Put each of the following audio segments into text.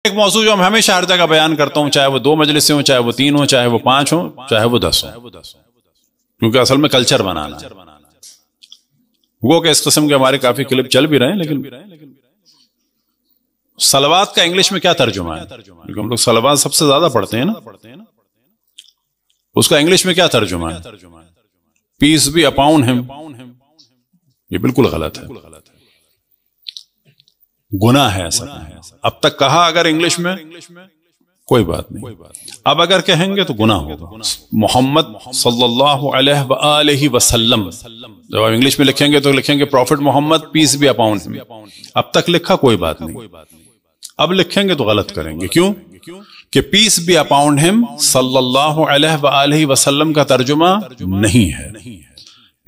ایک موضوع جو ہم ہمیشہ ہر جگہ بیان کرتا ہوں، چاہے وہ 2 مجلسیں ہوں، چاہے وہ 3 ہوں، چاہے وہ 5 ہوں، چاہے وہ 10 ہوں، کیونکہ اصل میں کلچر بنانا ہے۔ وہ کہ اس قسم کے ہمارے کافی کلپ چل بھی رہے ہیں، لیکن صلوات کا انگلش میں کیا ترجمہ ہے؟ کیونکہ ہم لوگ صلوات سب سے زیادہ پڑھتے ہیں نا، اس کا انگلش میں کیا ترجمہ ہے؟ پیس بی اپون ہم۔ یہ بالکل غلط ہے، گناہ ہے ایسا۔ اب تک کہا اگر انگلش میں کوئی بات نہیں، اب اگر کہیں گے تو گناہ ہوگا۔ محمد صلی اللہ علیہ وآلہ وسلم، جب آپ انگلش میں لکھیں گے تو لکھیں گے prophet Muhammad peace be upon him. اب تک لکھا کوئی بات نہیں، اب لکھیں گے تو غلط کریں گے۔ کیوں کہ پیس بی اپون ہم صلی اللہ علیہ وآلہ وسلم کا ترجمہ نہیں ہے۔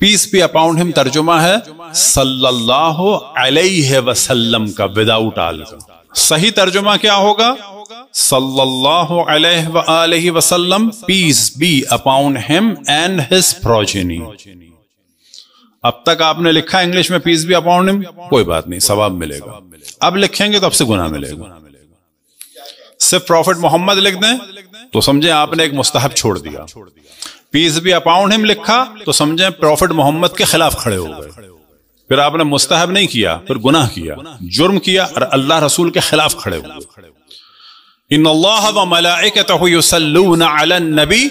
پیس بی اپون ہم ترجمہ ہے صلی اللہ علیہ وسلم کا، وداؤٹ آل کا۔ صحیح ترجمہ کیا ہوگا؟ صلی اللہ علیہ وآلہ وسلم، peace be upon him and his progeny. اب تک آپ نے لکھا انگلش میں پیس بی اپون ہم، کوئی بات نہیں، ثواب ملے گا۔ اب لکھیں گے تو اب سے گناہ ملے گا۔ صرف پروفٹ محمد لکھ دیں تو سمجھیں آپ نے ایک مستحب چھوڑ دیا۔ پیس بی اپون ہم لکھا تو سمجھیں پروفٹ محمد کے خلاف کھڑے ہو گئے، پھر آپ نے مستحب نہیں کیا، پھر گناہ کیا، جرم کیا اور اللہ رسول کے خلاف کھڑے ہوئے۔ ان اللہ وملائکتہ یصلون علی النبی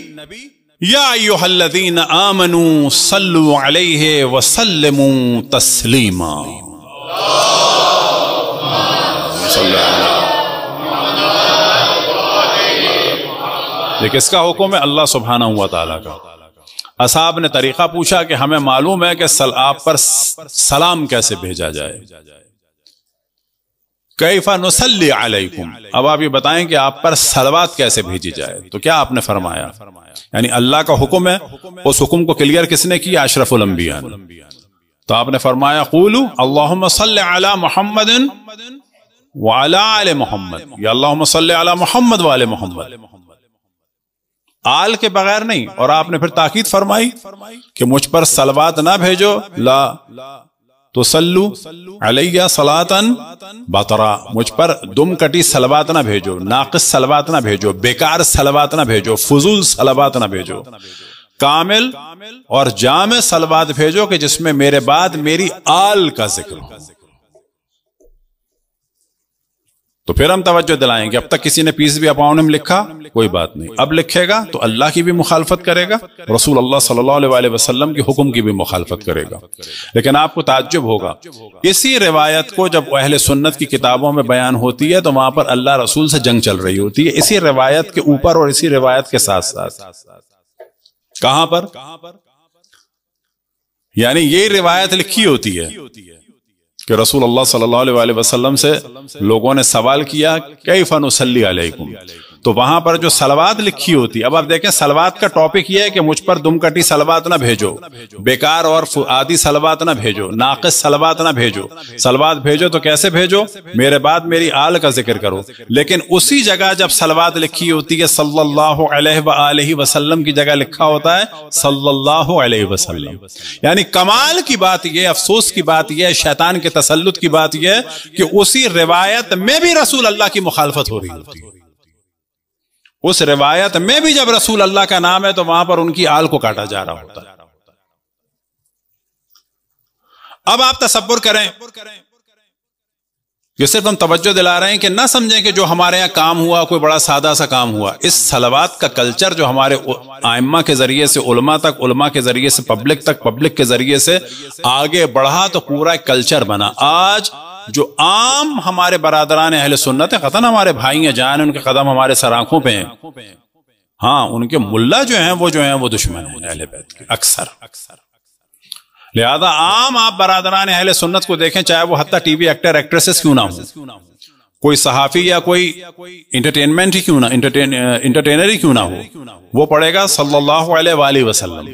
یا ایھا الذین آمنوا صلوا علیہ وسلموا تسلیما۔ یہ کس کا حکم ہے؟ اللہ سبحانہ و تعالیٰ کا۔ اصحاب نے طریقہ پوچھا کہ ہمیں معلوم ہے کہ آپ پر سلام کیسے بھیجا جائے، کیف نصلی علیکم، اب آپ یہ بتائیں کہ آپ پر صلوات کیسے بھیجی جائے۔ تو کیا آپ نے فرمایا؟ یعنی اللہ کا حکم ہے، اس حکم کو کلیئر کس نے کیا؟ اشرف الانبیاء نے۔ تو آپ نے فرمایا قولوا اللہم صلی علی محمد وعلی آل محمد، یا اللہم صلی علی محمد وعلی محمد، آل کے بغیر نہیں۔ اور آپ نے پھر تاکید فرمائی کہ مجھ پر صلوات نہ بھیجو، لا تو صلو علیہ صلاۃً باطرا، مجھ پر دم کٹی صلوات نہ بھیجو، ناقص صلوات نہ بھیجو، بیکار صلوات نہ بھیجو، فضول صلوات نہ بھیجو، کامل اور جامع صلوات بھیجو کہ جس میں میرے بعد میری آل کا ذکر ہو۔ تو پھر ہم توجہ دلائیں گے، اب تک کسی نے پیس بی اپون ہم لکھا کوئی بات نہیں، اب لکھے گا تو اللہ کی بھی مخالفت کرے گا، رسول اللہ صلی اللہ علیہ وسلم کے حکم کی بھی مخالفت کرے گا۔ لیکن آپ کو تعجب ہوگا، اسی روایت کو جب اہل سنت کی کتابوں میں بیان ہوتی ہے تو وہاں پر اللہ رسول سے جنگ چل رہی ہوتی ہے، اسی روایت کے اوپر اور اسی روایت کے ساتھ ساتھ۔ کہاں پر؟ یعنی یہ روایت لکھی ہوتی ہے کہ رسول اللہ صلی اللہ علیہ وسلم سے لوگوں نے سوال کیا کیف نصلی علیکم، تو وہاں پر جو صلوات لکھی ہوتی، اب آپ دیکھیں صلوات کا ٹاپک یہ ہے کہ مجھ پر دم کٹی صلوات نہ بھیجو، بیکار اور عادی صلوات نہ بھیجو، ناقص صلوات نہ بھیجو، صلوات بھیجو تو کیسے بھیجو؟ میرے بعد میری آل کا ذکر کرو۔ لیکن اسی جگہ جب صلوات لکھی ہوتی ہے صلی اللہ علیہ وآلہ وسلم کی جگہ لکھا ہوتا ہے صلی اللہ علیہ وسلم۔ یعنی کمال کی بات یہ، افسوس کی بات یہ، شیطان کے تسلط کی بات یہ کہ اسی روایت میں بھی رسول اللہ کی مخالفت ہو رہی ہوتی ہے۔ اس روایت میں بھی جب رسول اللہ کا نام ہے تو وہاں پر ان کی آل کو کاٹا جا رہا ہوتا ہے۔ اب آپ تصور کریں کہ صرف ہم توجہ دلا رہے ہیں کہ نہ سمجھیں کہ جو ہمارے یہاں کام ہوا کوئی بڑا سادہ سا کام ہوا، اس صلوات کا کلچر جو ہمارے ائمہ کے ذریعے سے علماء تک، علماء کے ذریعے سے پبلک تک، پبلک کے ذریعے سے آگے بڑھا تو پورا ایک کلچر بنا۔ آج جو عام ہمارے برادران اہل سنت ہیں، قطعاً ہمارے بھائی ہیں، جان ان کے قدم ہمارے سر آنکھوں پہ ہیں، ہاں ان کے ملا جو ہیں وہ دشمن ہیں اہل بیت کے اکثر۔ لہذا عام آپ برادران اہل سنت کو دیکھیں، چاہے وہ حتیٰ ٹی وی ایکٹر ایکٹریسز کیوں نہ ہوں، کوئی صحافی یا کوئی انٹرٹینمنٹ ہی کیوں نہ، انٹرٹینر ہی کیوں نہ ہو، وہ پڑھے گا صلی اللہ علیہ وآلہ وسلم۔